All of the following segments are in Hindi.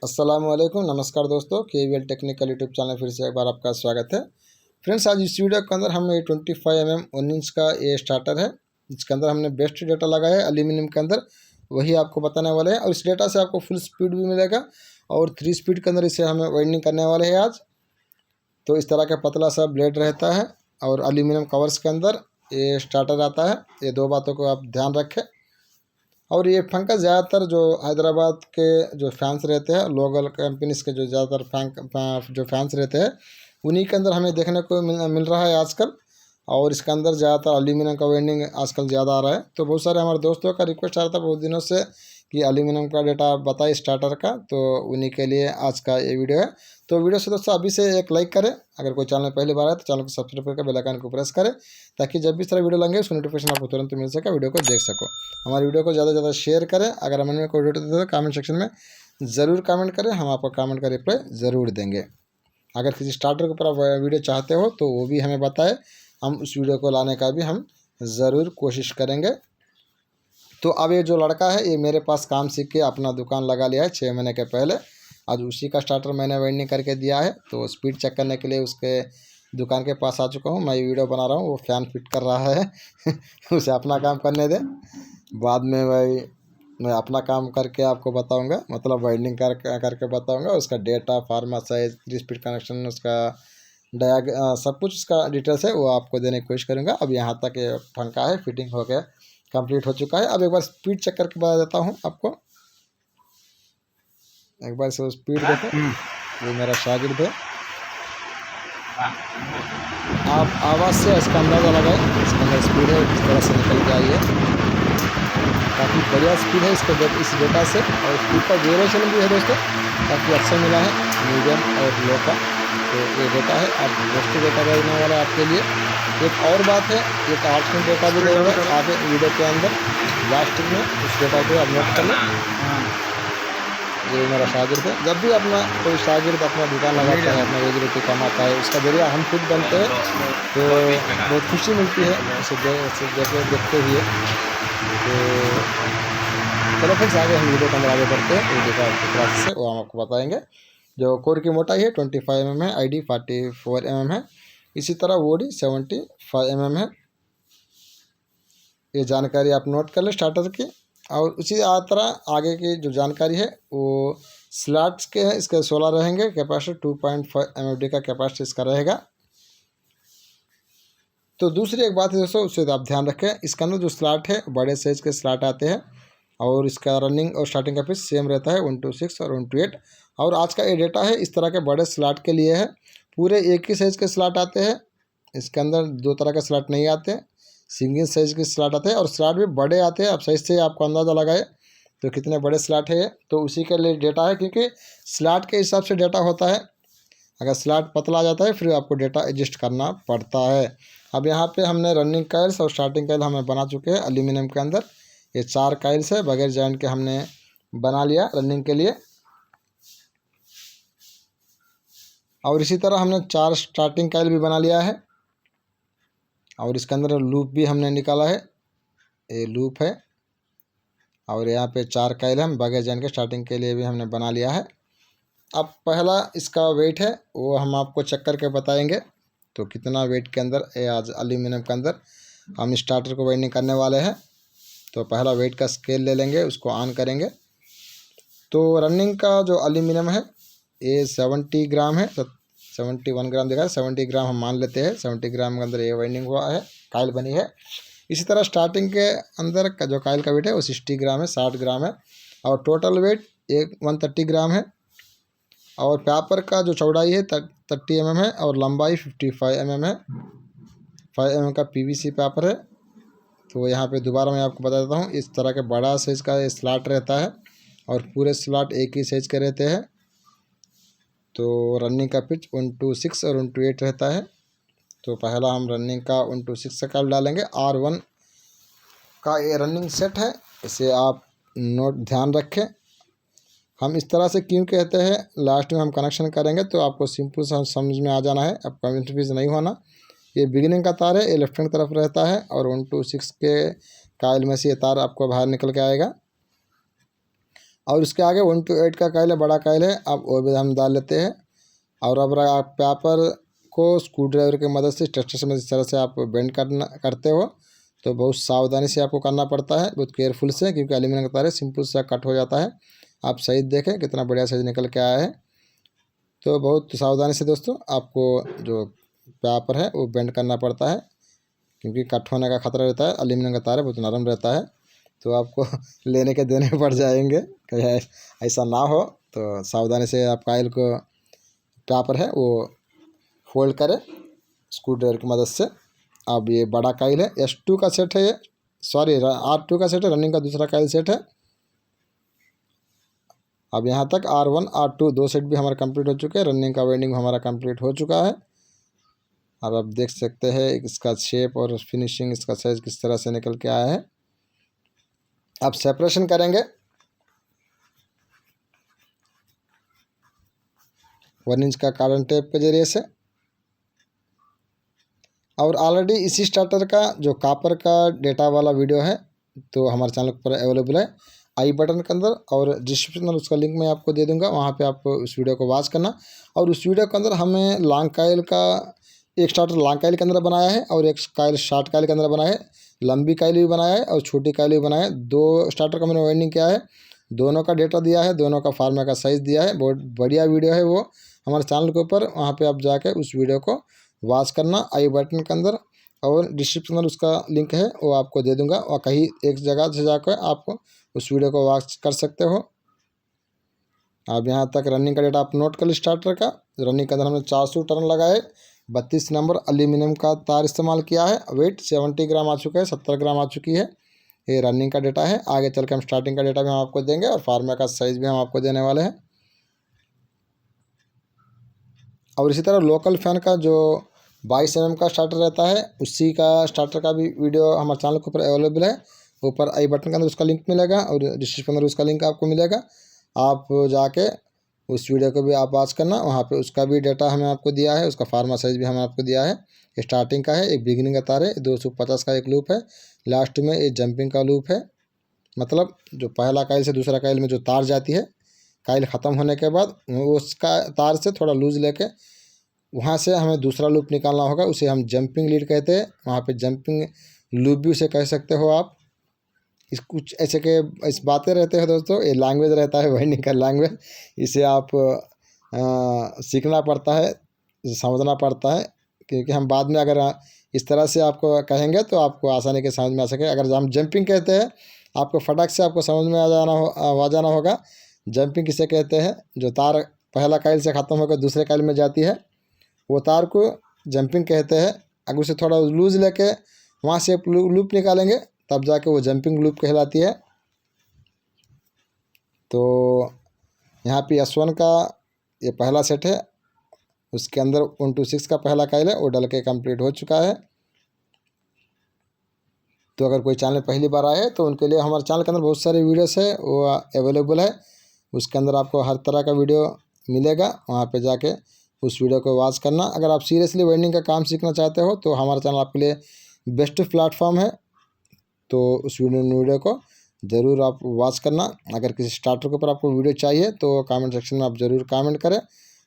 अस्सलामुअलैकुम, नमस्कार दोस्तों। KVL टेक्निकल यूट्यूब चैनल फिर से एक बार आपका स्वागत है। फ्रेंड्स, आज इस वीडियो के अंदर हम ये 25 mm 1 इंच का ये स्टार्टर है, इसके अंदर हमने बेस्ट डेटा लगाया है एल्यूमिनियम के अंदर, वही आपको बताने वाले हैं। और इस डेटा से आपको फुल स्पीड भी मिलेगा और 3 स्पीड के अंदर इसे हमें वाइंडिंग करने वाले हैं आज। तो इस तरह का पतला सा ब्लेड रहता है और एल्यूमिनियम कवर्स के अंदर ये स्टार्टर आता है। ये दो बातों को आप ध्यान रखें। और ये पंखा ज़्यादातर जो हैदराबाद के जो फैंस रहते हैं, लोकल कंपनीज के जो ज़्यादातर जो फैंस रहते हैं, उन्हीं के अंदर हमें देखने को मिल रहा है आजकल। और इसके अंदर ज़्यादातर एल्यूमिनियम का वेंडिंग आजकल ज़्यादा आ रहा है। तो बहुत सारे हमारे दोस्तों का रिक्वेस्ट आ रहा था बहुत दिनों से कि एल्यूमिनियम का डेटा बताइए स्टार्टर का, तो उन्हीं के लिए आज का ये वीडियो है। तो वीडियो से दोस्तों अभी से एक लाइक करें, अगर कोई चैनल पहली बार आए तो चैनल को सब्सक्राइब करके बेल आइकन को प्रेस करें, ताकि जब भी इस तरह वीडियो लेंगे उसकी नोटिफिकेशन आपको तुरंत मिल सके, वीडियो को देख सको। हमारी वीडियो को ज़्यादा से ज़्यादा शेयर करें। अगर हमने कोई वीडियो देते तो कमेंट सेक्शन में ज़रूर कमेंट करें, हम आपका कमेंट का रिप्लाई ज़रूर देंगे। अगर किसी स्टार्टर के ऊपर आप वीडियो चाहते हो तो वो भी हमें बताएं, हम उस वीडियो को लाने का भी हम ज़रूर कोशिश करेंगे। तो अब ये जो लड़का है ये मेरे पास काम सीख के अपना दुकान लगा लिया है 6 महीने के पहले। आज उसी का स्टार्टर मैंने वेंडिंग करके दिया है। तो स्पीड चेक करने के लिए उसके दुकान के पास आ चुका हूँ। मैं वीडियो बना रहा हूँ, वो फैन फिट कर रहा है उसे अपना काम करने दे, बाद में भाई मैं अपना काम करके आपको बताऊंगा, मतलब वाइंडिंग करके बताऊंगा। उसका data, pharma size, 3 speed connection, उसका सब कुछ उसका डिटेल्स है वो आपको देने की कोशिश करूँगा। अब यहाँ तक ये पंखा है फिटिंग हो गया, कंप्लीट हो चुका है। अब एक बार स्पीड चेक करके बता देता हूँ आपको। एक बार से स्पीड देखो, ये मेरा शागिर्द है। आप आवाज़ से इसका अंदाज़ा लगाएं, इसका अंदर स्पीड है किस तरह से निकल के आई है। काफ़ी बढ़िया स्पीड है इसके इस डेटा से। और स्पीड का ड्यूरेशन भी है दोस्तों, काफ़ी अच्छा मिला है, मीडियम और लो का। तो ये डेटा है, आप बेस्ट डेटा देने वाला है आपके लिए। एक और बात है, एक आर्टिकल डेटा भी देगा आगे वीडियो के अंदर लास्ट में, उस डेटा को आप नोट कर लें। ये मेरा शागिर्द है। जब भी अपना कोई शागिर्द अपना दुकान लगाता है, अपना रोजी रोटी कमाता है, उसका जरिए हम खुद बनते हैं, तो बहुत खुशी मिलती है उसे देखते हुए। तो चलो फ्रेंड्स, आगे हम वीडियो के अंदर आगे बढ़ते हैं। वीडियो का प्रोसेस है वो हम आपको बताएंगे। जो कोर की मोटाई है 25 mm है, ID 44 mm है, इसी तरह OD 75 mm है। ये जानकारी आप नोट कर लें स्टार्टर की। और उसी तरह आगे की जो जानकारी है वो स्लॉट्स के हैं, इसके 16 रहेंगे। कैपेसिटर 2.5 MFD का कैपेसिटर इसका रहेगा। तो दूसरी एक बात है दोस्तों, उससे आप ध्यान रखें, इसके अंदर जो स्लॉट है बड़े साइज़ के स्लॉट आते हैं और इसका रनिंग और स्टार्टिंग का पिच सेम रहता है 126 और 128। और आज का ये डेटा है इस तरह के बड़े स्लॉट के लिए है। पूरे एक ही साइज़ के स्लॉट आते हैं, इसके अंदर दो तरह के स्लॉट नहीं आते, सिंगल साइज़ के स्लॉट आते हैं और स्लॉट भी बड़े आते हैं। आप साइज से आपको अंदाज़ा लगाए तो कितने बड़े स्लॉट है ये, तो उसी के लिए डेटा है, क्योंकि स्लॉट के हिसाब से डेटा होता है। अगर स्लॉट पतला आ जाता है फिर आपको डेटा एडजस्ट करना पड़ता है। अब यहाँ पे हमने रनिंग काइल्स और स्टार्टिंग काइल हमें बना चुके हैं एल्यूमिनियम के अंदर। ये 4 काइल्स है बगैर जॉइंट के हमने बना लिया रनिंग के लिए। और इसी तरह हमने 4 स्टार्टिंग काइल भी बना लिया है और इसके अंदर लूप भी हमने निकाला है, ये लूप है। और यहाँ पे 4 काइल हम बगैर जॉइंट के स्टार्टिंग के लिए भी हमने बना लिया है। अब पहला इसका वेट है वो हम आपको चेक करके बताएंगे, तो कितना वेट के अंदर आज एल्यूमिनियम के अंदर हम स्टार्टर को वाइंडिंग करने वाले हैं। तो पहला वेट का स्केल ले लेंगे, उसको ऑन करेंगे। तो रनिंग का जो एल्यूमिनियम है ये 70 ग्राम है, तो 71 ग्राम दिखा है, 70 ग्राम हम मान लेते हैं। 70 ग्राम के अंदर ये वाइंडिंग हुआ है, काइल बनी है। इसी तरह स्टार्टिंग के अंदर का जो काइल का वेट है वो 60 ग्राम है, 60 ग्राम है। और टोटल वेट 130 ग्राम है। और पेपर का जो चौड़ाई है 30 mm है और लंबाई 55 mm है। 5 mm का PVC पेपर है। तो यहाँ पे दोबारा मैं आपको बता देता हूँ, इस तरह के बड़ा साइज़ का स्लॉट रहता है और पूरे स्लॉट एक ही साइज़ के रहते हैं। तो रनिंग का पिच 126 और 128 रहता है। तो पहला हम रनिंग का 126 का डालेंगे। R1 का ये रनिंग सेट है, इसे आप नोट ध्यान रखें। हम इस तरह से क्यों कहते हैं, लास्ट में हम कनेक्शन करेंगे तो आपको सिंपल समझ में आ जाना है, अब कन्फ्यूज नहीं होना। ये बिगिनिंग का तार है, ये लेफ्ट हैंड तरफ रहता है और 126 के काइल में से ये तार आपको बाहर निकल के आएगा। और इसके आगे 1/8 का कायल है, बड़ा कायल है, अब वो भी हम डाल लेते हैं। और अब आप पेपर को स्क्रू ड्राइवर की मदद से, टेस्टर से इस तरह से आप बेंड करते हो तो बहुत सावधानी से आपको करना पड़ता है, बहुत केयरफुल से, क्योंकि एल्यूमिनियम का तार है, सिंपल सा कट हो जाता है। आप सही देखें कितना बढ़िया साइज निकल के आया है। तो बहुत सावधानी से दोस्तों आपको जो पेपर है वो बेंड करना पड़ता है, क्योंकि कट होने का खतरा रहता है। एल्यूमिनियम का तार है, बहुत नरम रहता है, तो आपको लेने के देने पड़ जाएंगे, कहीं ऐसा ना हो। तो सावधानी से आप कायल को पेपर है वो फोल्ड करें स्क्रू ड्राइवर की मदद से। अब ये बड़ा कायल है, S2 का सेट है ये, सॉरी R2 का सेट है, रनिंग का दूसरा कायल सेट है। अब यहाँ तक R1 R2 दो सेट भी हमारा कंप्लीट हो चुके हैं, रनिंग का वाइंडिंग हमारा कंप्लीट हो चुका है। अब आप देख सकते हैं इसका शेप और फिनिशिंग, इसका साइज किस तरह से निकल के आया है। अब सेपरेशन करेंगे 1 इंच का कार्बन टेप के जरिए से। और ऑलरेडी इसी स्टार्टर का जो कॉपर का डेटा वाला वीडियो है तो हमारे चैनल पर अवेलेबल है आई बटन के अंदर, और डिस्क्रिप्शन में उसका लिंक मैं आपको दे दूंगा, वहाँ पे आप उस वीडियो को वॉच करना। और उस वीडियो के अंदर हमें लॉन्ग कायल का एक स्टार्टर लॉन्ग कायल के अंदर बनाया है और एक कायल शॉर्ट कायल के अंदर बनाया है, लंबी कायल भी बनाया है और छोटी कायल भी बनाया है। दो स्टार्टर का मैंने वाइंडिंग किया है, दोनों का डेटा दिया है, दोनों का फार्मा का साइज़ दिया है। बहुत बढ़िया वीडियो है वो हमारे चैनल के ऊपर, वहाँ पर आप जाके उस वीडियो को वॉच करना आई बटन के अंदर, और डिस्क्रिप्शन में उसका लिंक है वो आपको दे दूंगा, और कहीं एक जगह से जाकर आप उस वीडियो को वॉच कर सकते हो। अब यहाँ तक रनिंग का डेटा आप नोट कर ली। स्टार्टर का रनिंग के अंदर हमने 400 टर्न लगाए, 32 नंबर एल्यूमिनियम का तार इस्तेमाल किया है, वेट 70 ग्राम आ चुका है, 70 ग्राम आ चुकी है। ये रनिंग का डेटा है। आगे चल के हम स्टार्टिंग का डेटा भी हम आपको देंगे और फार्मा का साइज़ भी हम आपको देने वाले हैं। और इसी तरह लोकल फैन का जो 22 mm का स्टार्टर रहता है, उसी का स्टार्टर का भी वीडियो हमारे चैनल के ऊपर अवेलेबल है। ऊपर आई बटन के अंदर उसका लिंक मिलेगा और डिस्क्रिप्शन के अंदर उसका लिंक आपको मिलेगा। आप जाके उस वीडियो को भी आप वॉच करना, वहाँ पे उसका भी डेटा हमें आपको दिया है, उसका फार्मा साइज भी हमें आपको दिया है। स्टार्टिंग का है, एक बिगिनिंग का तार है, 250 का एक लूप है, लास्ट में एक जंपिंग का लूप है। मतलब जो पहला कायल से दूसरा कायल में जो तार जाती है, कायल ख़त्म होने के बाद उसका तार से थोड़ा लूज लेके वहाँ से हमें दूसरा लूप निकालना होगा, उसे हम जंपिंग लीड कहते हैं। वहाँ पे जंपिंग लूप भी उसे कह सकते हो आप। इस कुछ ऐसे के इस बातें रहते हैं दोस्तों, ये लैंग्वेज रहता है वाइंडिंग का लैंग्वेज, इसे आप सीखना पड़ता है, समझना पड़ता है, क्योंकि हम बाद में अगर इस तरह से आपको कहेंगे तो आपको आसानी के समझ में आ सके। अगर हम जंपिंग कहते हैं आपको फटाक से आपको समझ में आ जाना होगा। जंपिंग किसे कहते हैं? जो तार पहला कायल से ख़त्म होकर दूसरे कायल में जाती है, वो तार को जंपिंग कहते हैं। अगर उसे थोड़ा लूज लेके वहाँ से लूप निकालेंगे तब जाके वो जंपिंग लूप कहलाती है। तो यहाँ पे S1 का ये पहला सेट है, उसके अंदर 126 का पहला कायल है, वो डल के कंप्लीट हो चुका है। तो अगर कोई चैनल पहली बार आए तो उनके लिए हमारे चैनल के अंदर बहुत सारे वीडियोस है वो अवेलेबल है, उसके अंदर आपको हर तरह का वीडियो मिलेगा, वहाँ पे जाके उस वीडियो को वॉच करना। अगर आप सीरियसली वेल्डिंग का काम सीखना चाहते हो तो हमारा चैनल आपके लिए बेस्ट प्लेटफॉर्म है, तो उस वीडियो को ज़रूर आप वॉच करना। अगर किसी स्टार्टर के ऊपर आपको वीडियो चाहिए तो कमेंट सेक्शन में आप ज़रूर कमेंट करें,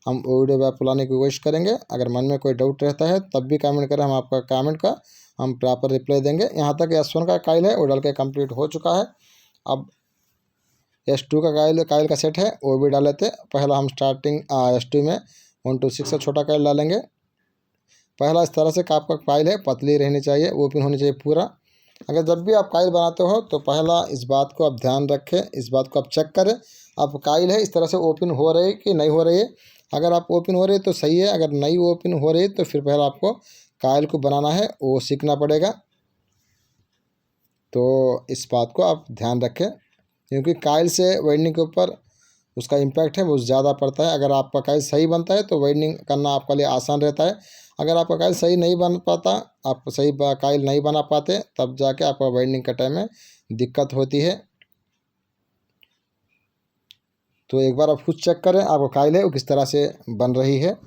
हम वो वीडियो भी आपको लाने की कोशिश करेंगे। अगर मन में कोई डाउट रहता है तब भी कमेंट करें, हम आपका कमेंट का हम प्रॉपर रिप्लाई देंगे। यहाँ तक S1 का कायल है वो डल के कंप्लीट हो चुका है। अब S2 का कायल का सेट है वो भी डाल लेते। पहला हम स्टार्टिंग S2 में 126 का छोटा कायल डालेंगे। पहला इस तरह से आपका कायल है पतली रहनी चाहिए, ओपन होनी चाहिए पूरा। अगर जब भी आप कायल बनाते हो तो पहला इस बात को आप ध्यान रखें, इस बात को आप चेक करें आप कायल है इस तरह से ओपन हो रही है कि नहीं हो रही है। अगर आप ओपन हो रही है तो सही है, अगर नहीं ओपन हो रही है तो फिर पहले आपको कायल को बनाना है वो सीखना पड़ेगा। तो इस बात को आप ध्यान रखें, क्योंकि कायल से वेल्डिंग के ऊपर उसका इम्पैक्ट है वो ज़्यादा पड़ता है। अगर आपका कायल सही बनता है तो वेल्डिंग करना आपके लिए आसान रहता है। अगर आपका कायल सही नहीं बन पाता, आप सही कायल नहीं बना पाते, तब जाके आपका वेल्डिंग के टाइम में दिक्कत होती है। तो एक बार आप खुद चेक करें आपका कायल है वो किस तरह से बन रही है।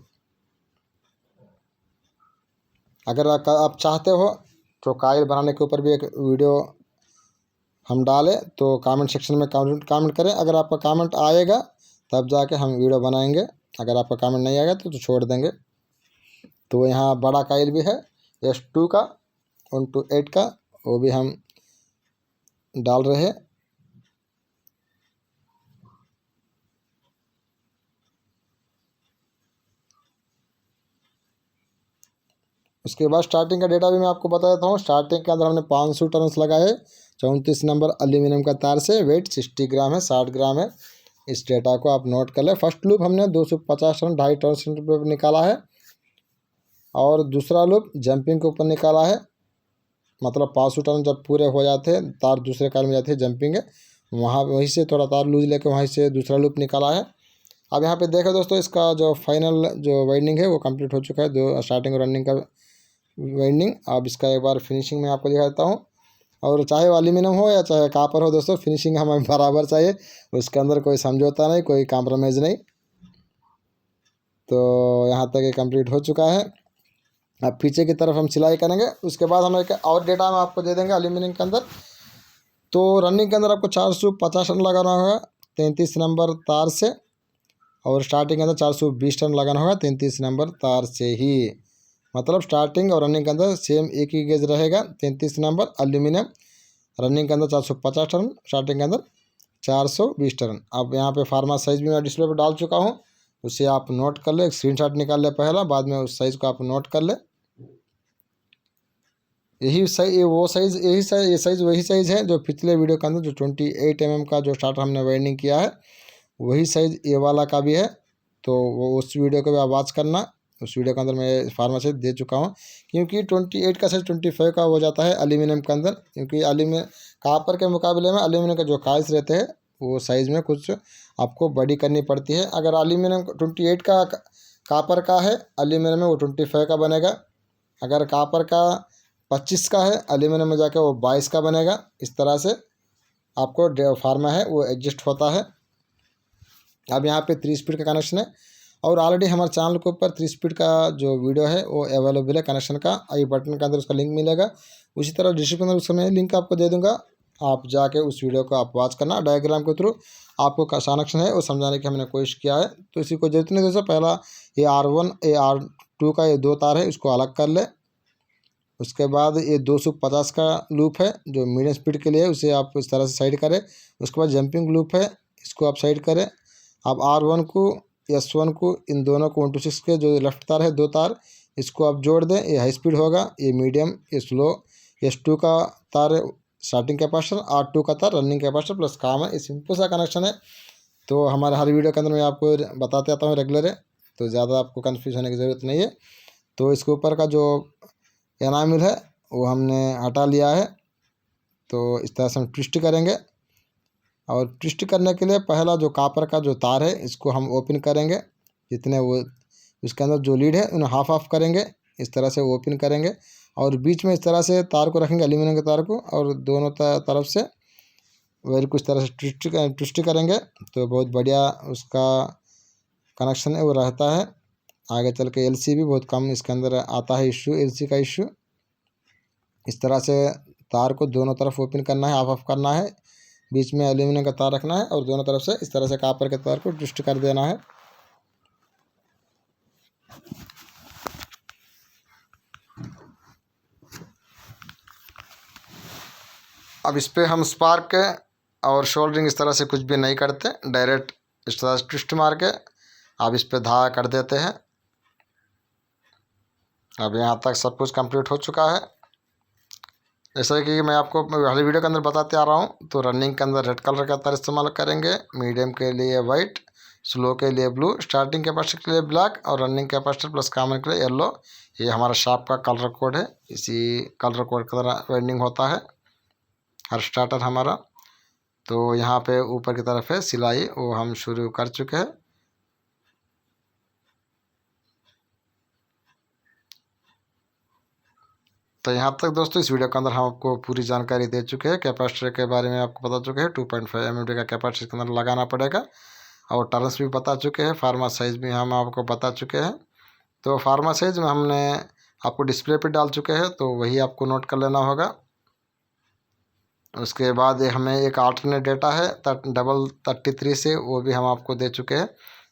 अगर आप चाहते हो तो कायल बनाने के ऊपर भी एक वीडियो हम डालें तो कमेंट सेक्शन में कमेंट करें। अगर आपका कमेंट आएगा तब जाके हम वीडियो बनाएंगे, अगर आपका कमेंट नहीं आएगा तो छोड़ देंगे। तो यहाँ बड़ा काइल भी है S2 का 128 का, वो भी हम डाल रहे हैं। उसके बाद स्टार्टिंग का डेटा भी मैं आपको बता देता हूँ। स्टार्टिंग के अंदर हमने 500 टर्न्स लगाए 34 नंबर एल्यूमिनियम का तार से। वेट 60 ग्राम है, 60 ग्राम है। इस डेटा को आप नोट कर लें। फर्स्ट लूप हमने 250 टर्न 2.5 टर्न पर निकाला है, और दूसरा लूप जंपिंग के ऊपर निकाला है। मतलब 500 टर्न जब पूरे हो जाते हैं, तार दूसरे काल में जाते हैं जंपिंग है, वहाँ वहीं से थोड़ा तार लूज लेके वहीं से दूसरा लूप निकाला है। अब यहाँ पे देखो दोस्तों, इसका जो फाइनल जो वाइंडिंग है वो कंप्लीट हो चुका है, दो स्टार्टिंग और रनिंग का वाइंडिंग। अब इसका एक बार फिनिशिंग में आपको दिखा देता हूँ। और चाहे वो एल्यूमिनियम हो या चाहे कापर हो दोस्तों, फिनिशिंग हमें बराबर चाहिए, उसके अंदर कोई समझौता नहीं, कोई कॉम्प्रोमाइज़ नहीं। तो यहाँ तक ये कंप्लीट हो चुका है। अब पीछे की तरफ हम सिलाई करेंगे। उसके बाद हम एक और डेटा हम आपको दे देंगे एल्यूमिनियम के अंदर। तो रनिंग के अंदर आपको 450 टन लगाना होगा 33 नंबर तार से, और स्टार्टिंग के अंदर 420 टन लगाना होगा 33 नंबर तार से ही। मतलब स्टार्टिंग और रनिंग के अंदर सेम एक ही गेज रहेगा, 33 नंबर एल्यूमिनियम। रनिंग के अंदर 450 टन, स्टार्टिंग के अंदर 420 टन। अब यहाँ पे फार्मा साइज़ भी मैं डिस्प्ले पर डाल चुका हूँ, उसे आप नोट कर ले, एक स्क्रीनशॉट निकाल ले पहला, बाद में उस साइज़ को आप नोट कर ले। यही सही वो साइज़ यही साइज ये साइज़ वही साइज़ है जो पिछले वीडियो के अंदर जो 28 mm का जो स्टार्टर हमने वाइंडिंग किया है, वही साइज़ ये वाला का भी है। तो वो उस वीडियो को भी आप वॉच करना। उस वीडियो के अंदर मैं फार्मा साइज दे चुका हूँ, क्योंकि 28 का साइज़ 25 का हो जाता है एल्यूमिनियम के अंदर। क्योंकि एल्यूमिनियम कापर के मुकाबले में एल्यूमिनियम के जो काइल्स रहते हैं वो साइज़ में कुछ आपको बड़ी करनी पड़ती है। अगर एल्यूमिनियम 28 का कापर का है, एल्यूमिनियम में वो 25 का बनेगा। अगर कापर का 25 का है, एल्यूमिनियम में जाकर वो 22 का बनेगा। इस तरह से आपको फार्मा है वो एडजस्ट होता है। अब यहाँ पे 3 स्पीड का कनेक्शन है, और ऑलरेडी हमारे चैनल के ऊपर 3 स्पीड का जो वीडियो है वो अवेलेबल है कनेक्शन का। आई बटन के अंदर उसका लिंक मिलेगा। उसी तरह डिस्क्रिप्शन में उसका मैं लिंक आपको दे दूँगा, आप जाके उस वीडियो को आप वॉच करना। डायग्राम के थ्रू आपको कनेक्शन है वो समझाने की हमने कोशिश किया है, तो इसी को जरूरत नहीं। दोस्तों पहला ये R1 ये R2 का ये 2 तार है, इसको अलग कर ले। उसके बाद ये 250 का लूप है जो मीडियम स्पीड के लिए है, उसे आप इस तरह से साइड करें। उसके बाद जंपिंग लूप है, इसको आप साइड करें। अब R1 को S1 को, इन दोनों को 126 के जो लेफ्ट तार है 2 तार, इसको आप जोड़ दें। ये हाई स्पीड होगा, ये मीडियम, ये स्लो। S2 का तार स्टार्टिंग कैपेसिटर, R2 का तार रनिंग कैपेसिटर प्लस काम है। ये सिंपल सा कनेक्शन है। तो हमारे हर वीडियो के अंदर मैं आपको बताते आता हूँ रेगुलर है, तो ज़्यादा आपको कन्फ्यूज होने की ज़रूरत नहीं है। तो इसके ऊपर का जो एनामिल है वो हमने हटा लिया है। तो इस तरह से हम ट्विस्ट करेंगे, और ट्विस्ट करने के लिए पहला जो कापर का जो तार है इसको हम ओपन करेंगे। जितने वो उसके अंदर जो लीड है उन्हें हाफ ऑफ करेंगे, इस तरह से ओपन करेंगे। और बीच में इस तरह से तार को रखेंगे एल्यूमिनियम के तार को, और दोनों तरफ से वही कुछ तरह से ट्विस्ट करेंगे। तो बहुत बढ़िया उसका कनेक्शन है वो रहता है। आगे चल के एलसी भी बहुत कम इसके अंदर आता है इशू, एलसी का इशू। इस तरह से तार को दोनों तरफ ओपन करना है, हाफ ऑफ करना है, बीच में एल्यूमिनियम का तार रखना है, और दोनों तरफ से इस तरह से कापर के तार को ट्विस्ट कर देना है। अब इस पर हम स्पार्क और शोल्डरिंग इस तरह से कुछ भी नहीं करते, डायरेक्ट इस तरह से ट्विस्ट मार के अब इस पर धागा कर देते हैं। अब यहाँ तक सब कुछ कंप्लीट हो चुका है। जैसा कि मैं आपको पहले वीडियो के अंदर बताते आ रहा हूँ, तो रनिंग के अंदर रेड कलर का तार इस्तेमाल करेंगे, मीडियम के लिए वाइट, स्लो के लिए ब्लू, स्टार्टिंग कैपेसिटर के लिए ब्लैक, और रनिंग कैपेसिटर प्लस कॉमन के लिए येलो। ये हमारा शॉप का कलर कोड है, इसी कलर कोड का तरह वाइंडिंग होता है हर स्टार्टर हमारा। तो यहाँ पे ऊपर की तरफ है सिलाई, वो हम शुरू कर चुके हैं। तो यहाँ तक दोस्तों इस वीडियो के अंदर हम आपको पूरी जानकारी दे चुके हैं। कैपेसिटर के बारे में आपको बता चुके हैं, 2.5 mm का कैपेसिटर के अंदर लगाना पड़ेगा, और टर्न्स भी बता चुके हैं। फार्मा साइज़ भी हम आपको बता चुके हैं। तो फार्मा साइज़ में हमने आपको डिस्प्ले पे डाल चुके हैं, तो वही आपको नोट कर लेना होगा। उसके बाद हमें एक अल्टरनेट डेटा है 33 से, वो भी हम आपको दे चुके हैं।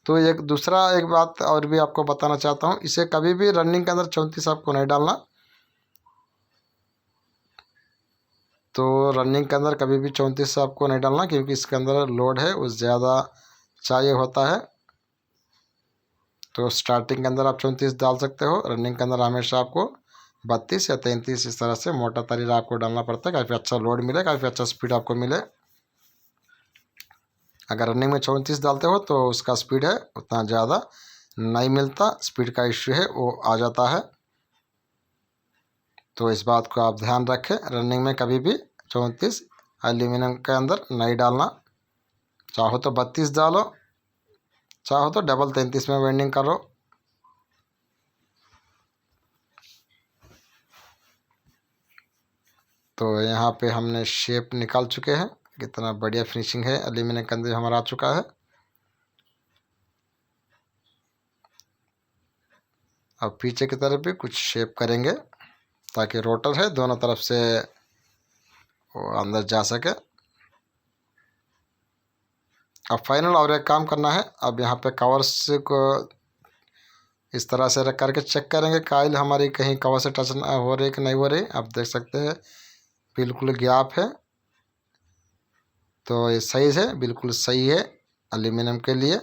तो एक दूसरा एक बात और भी आपको बताना चाहता हूँ, इसे कभी भी रनिंग के अंदर 34 आपको नहीं डालना। तो रनिंग के अंदर कभी भी 34 आपको नहीं डालना, क्योंकि इसके अंदर लोड है वो ज़्यादा चाहिए होता है। तो स्टार्टिंग के अंदर आप 34 डाल सकते हो, रनिंग के अंदर हमेशा आपको 32 या 33 इस तरह से मोटा तरीका आपको डालना पड़ता है, काफ़ी अच्छा लोड मिले, काफ़ी अच्छा स्पीड आपको मिले। अगर रनिंग में 34 डालते हो तो उसका स्पीड है उतना ज़्यादा नहीं मिलता, स्पीड का इश्यू है वो आ जाता है। तो इस बात को आप ध्यान रखें, रनिंग में कभी भी 34 एल्यूमिनियम के अंदर नहीं डालना। चाहो तो 32 डालो, चाहो तो डबल 33 में वेल्डिंग करो। तो यहाँ पे हमने शेप निकाल चुके हैं, कितना बढ़िया फिनिशिंग है एल्यूमिनियम के अंदर हमारा आ चुका है। अब पीछे की तरफ भी कुछ शेप करेंगे ताकि रोटर है दोनों तरफ से वो अंदर जा सके। अब फाइनल और एक काम करना है, अब यहाँ पे कवर्स को इस तरह से रख करके चेक करेंगे काइल हमारी कहीं कवर से टच हो रही कि नहीं हो रही। आप देख सकते हैं बिल्कुल गैप है, तो ये सही है, बिल्कुल सही है एल्यूमिनियम के लिए।